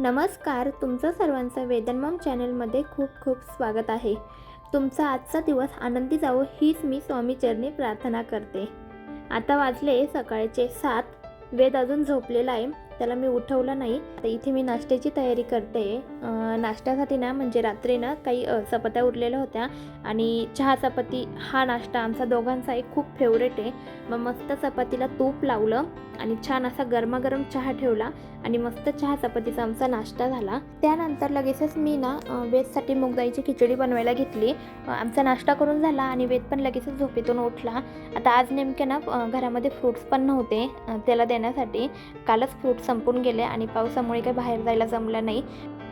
नमस्कार, तुमचं सर्वांचं वेदनमम चॅनलमध्ये खूप खूप स्वागत आहे. तुमचा आजचा दिवस आनंदी जावो हीच मी स्वामीचरणी प्रार्थना करते. आता वाजले सकाळचे 7. वेद अजून झोपलेला आहे, त्याला मी उठवलं नाही. तर इथे मी नाश्त्याची तयारी करते. नाश्त्यासाठी ना म्हणजे रात्री ना काही चपात्या उरलेल्या होत्या आणि चहा चपाती हा नाश्ता आमचा दोघांचा एक खूप फेवरेट आहे. मग मस्त चपातीला तूप लावलं आणि छान असा गरमागरम चहा ठेवला आणि मस्त चहा चपातीचा आमचा नाश्ता झाला. त्यानंतर लगेचच मी ना वेदसाठी मूगडाळीची खिचडी बनवायला घेतली. आमचा नाश्ता करून झाला आणि वेद पण लगेचच झोपेतून उठला. आता आज नेमके ना घरामध्ये फ्रूट्स पण नव्हते त्याला देण्यासाठी. कालच फ्रूट संपून गेले आणि पावसामुळे काही बाहेर जायला जमलं नाही,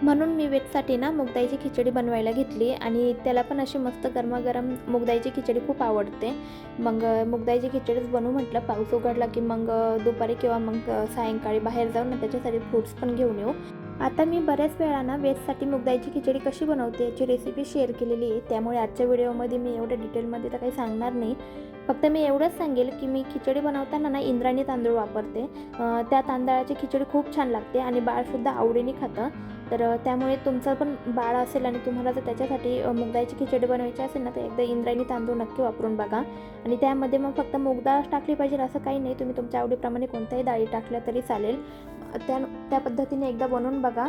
म्हणून मी वेदसाठी ना मूगडाळीची खिचडी बनवायला घेतली आणि त्याला पण अशी मस्त गरमागरम मूगडाळीची खिचडी खूप आवडते. मग मूगडाळीची खिचडीच बनवू म्हटलं. पाऊस उघडला की मग दुपारी किंवा मग सायंकाळी बाहेर जाऊन ना त्याच्यासाठी फ्रूट्स पण घेऊन येऊ. आता मी बऱ्याच वेळा ना वेजसाठी मूगडाळीची खिचडी कशी बनवते याची रेसिपी शेअर केलेली आहे, त्यामुळे आजच्या व्हिडिओमध्ये मी एवढ्या डिटेलमध्ये तर काही सांगणार नाही. फक्त मी एवढंच सांगेल की मी खिचडी बनवताना ना इंद्रायणी तांदूळ वापरते. त्या तांदळाची खिचडी खूप छान लागते आणि बाळसुद्धा आवडीने खातं. तर त्यामुळे तुमचं पण बाळ असेल आणि तुम्हाला जर त्याच्यासाठी मूगडाळीची खिचडी बनवायची असेल ना तर एकदा इंद्रायणी तांदूळ नक्की वापरून बघा. आणि त्यामध्ये मग फक्त मूगडाळ टाकली पाहिजे असं काही नाही, तुम्ही तुमच्या आवडीप्रमाणे कोणत्याही डाळी टाकल्या तरी चालेल. त्या पद्धतीने एकदा बनवून बघा,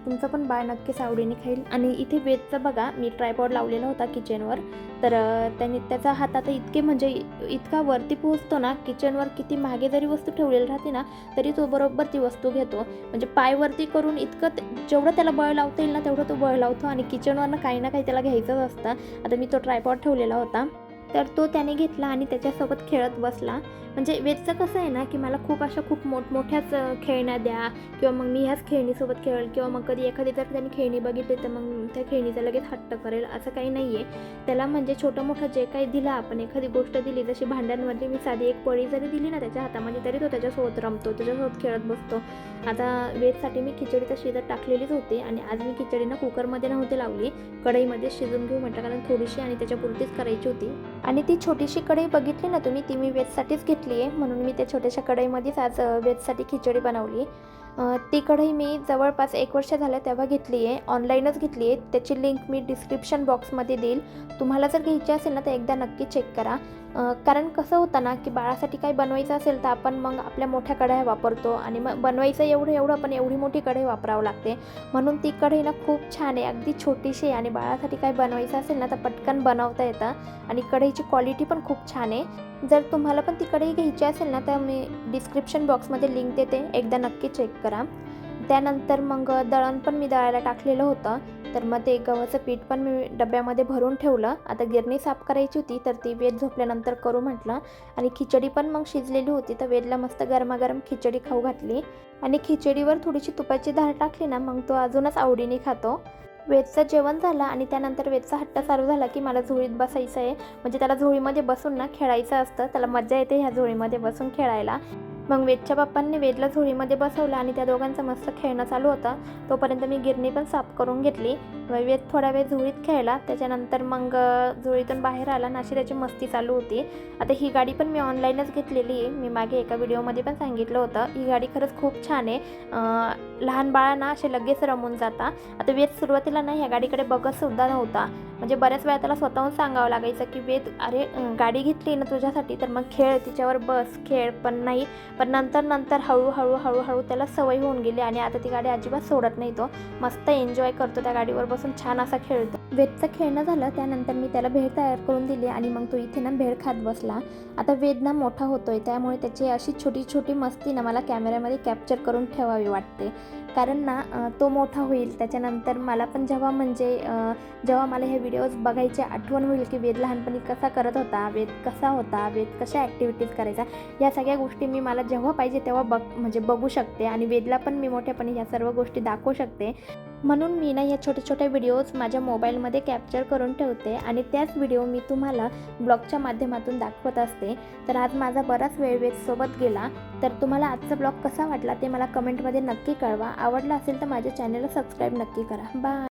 तुमचं पण बाळ नक्कीच आवडीने खाईल. आणि इथे वेदचं बघा मी ट्रायपॉड लावलेला होता किचनवर. तर त्याने त्याचा हात आता इतका वरती पोहोचतो ना, किचनवर किती मागे जरी वस्तू ठेवलेली राहते ना तरी तो बरोबर ती वस्तू घेतो. म्हणजे पाय वरती करून जेवढं त्याला बळ लावता येईल ना तेवढं तो बळ लावतो आणि किचनवरनं काही ना काही त्याला घ्यायचंच असतं. आता मी तो ट्रायपॉड ठेवलेला होता तर तो त्याने घेतला आणि त्याच्यासोबत खेळत बसला. म्हणजे वेदचं कसं आहे ना की मला खूप मोठमोठ्याच खेळण्या द्या किंवा मग मी ह्याच खेळणीसोबत खेळेल किंवा मग कधी एखादी जर त्याने खेळणी बघितली तर मग त्या खेळणीचा लगेच हट्ट करेल, असं काही नाही आहे. त्याला म्हणजे छोटं मोठं जे काही दिलं आपण, एखादी गोष्ट दिली जशी भांड्यांमधली मी साधी एक पळी जरी दिली ना त्याच्या हातामध्ये तरी तो त्याच्यासोबत रमतो, त्याच्यासोबत खेळत बसतो. आता वेदसाठी मी खिचडी तर शिजत टाकलेलीच होती आणि आज मी खिचडी ना कुकरमध्ये नव्हती लावली, कढईमध्ये शिजून घेऊ म्हटलं, कारण थोडीशी आणि त्याच्यापुरतीच करायची होती. आणि ती छोटीशी कढई बघितली ना तुम्ही, ती मी वेजसाठीच घेतली आहे, म्हणून मी त्या छोट्याशा कढईमध्येच आज वेजसाठी खिचडी बनवली. ती कढई मी जवळपास 1 वर्ष झालं तेव्हा घेतली आहे, ऑनलाईनच घेतली आहे. त्याची लिंक मी डिस्क्रिप्शन बॉक्समध्ये देईल. तुम्हाला जर घ्यायची असेल ना तर एकदा नक्की चेक करा. कारण कसं होतं ना की बाळासाठी काही बनवायचं असेल तर आपण मग आपल्या मोठ्या कढया वापरतो आणि मग बनवायचं एवढं पण एवढी मोठी कढई वापरावं लागते. म्हणून ती कढई ना खूप छान आहे, अगदी छोटीशी आहे आणि बाळासाठी काही बनवायचं असेल ना तर पटकन बनवता येतं आणि कढईची क्वालिटी पण खूप छान आहे. जर तुम्हाला पण ती कढई घ्यायची असेल ना तर मी डिस्क्रिप्शन बॉक्समध्ये लिंक देते, एकदा नक्की चेक करा. त्यानंतर मग दळण पण मी दळायला टाकलेलं होतं, तर मग ते गव्हाचं पीठ पण मी डब्यामध्ये भरून ठेवलं. आता गिरणी साफ करायची होती तर ती वेद झोपल्यानंतर करू म्हटलं आणि खिचडी पण मग शिजलेली होती तर वेदला मस्त गरमागरम खिचडी खाऊ घातली आणि खिचडीवर थोडीशी तुपाची धार टाकली ना मग तो अजूनच आवडीने खातो. वेदचं जेवण झालं आणि त्यानंतर वेदचा हट्ट चालू झाला की मला झोळीत बसायचं आहे. म्हणजे त्याला झोळीमध्ये बसून ना खेळायचं असतं, त्याला मजा येते ह्या झोळीमध्ये बसून खेळायला. मग वेदच्या पप्पांनी वेदला झोळीमध्ये बसवलं आणि त्या दोघांचं मस्त खेळणं चालू होतं. तोपर्यंत मी गिरणी पण साफ करून घेतली. वेद थोडा वेळ झोळीत खेळला, त्याच्यानंतर मग झोळीतून बाहेर आला आणि अशी त्याची मस्ती चालू होती. आता ही गाडी पण मी ऑनलाईनच घेतलेली आहे, मी मागे एका व्हिडिओमध्ये पण सांगितलं होतं. ही गाडी खरंच खूप छान आहे, लहान बाळांना असे लगेच रमून जाता. आता वेद सुरुवातीला ना ह्या गाडीकडे बघतसुद्धा नव्हता, म्हणजे बऱ्याच वेळा त्याला स्वतःहून सांगावं लागायचं की वेद अरे गाडी घेतली ना तुझ्यासाठी तर मग खेळ, तिच्यावर बस खेळ, पण नाही. पण नंतर हळूहळू त्याला सवय होऊन गेली आणि आता ती गाडी अजिबात सोडत नाही. तो मस्त एन्जॉय करतो, त्या गाडीवर बसून छान असा खेळतो. वेदचं खेळणं झालं त्यानंतर मी त्याला भेळ तयार करून दिली आणि मग तो इथे ना भेळ खात बसला. आता वेद ना मोठा होतोय त्यामुळे त्याची अशी छोटी मस्ती ना मला कॅमेऱ्यामध्ये कॅप्चर करून ठेवावी वाटते, कारण ना तो मोठा होईल त्याच्यानंतर मला पण जेव्हा मला हे व्हिडिओज बघायची आठवण होईल की वेद लहानपणी कसा करत होता, वेद कसा होता, वेद कशा ॲक्टिव्हिटीज करायचा, या सगळ्या गोष्टी मी मला जेव्हा पाहिजे तेव्हा बघू शकते आणि वेदला पण मी मोठ्यापणी ह्या सर्व गोष्टी दाखवू शकते. म्हणून मी ना या छोट्या व्हिडिओज माझ्या मोबाईलमध्ये कॅप्चर करून ठेवते आणि त्याच व्हिडिओ मी तुम्हाला ब्लॉगच्या माध्यमातून दाखवत असते. तर आज माझा बराच वेळ वेदसोबत गेला. तर तुम्हाला आजचा ब्लॉग कसा वाटला ते मला कमेंटमध्ये नक्की कळवा. आवडला असेल तर माझ्या चॅनलला सबस्क्राईब नक्की करा. बाय.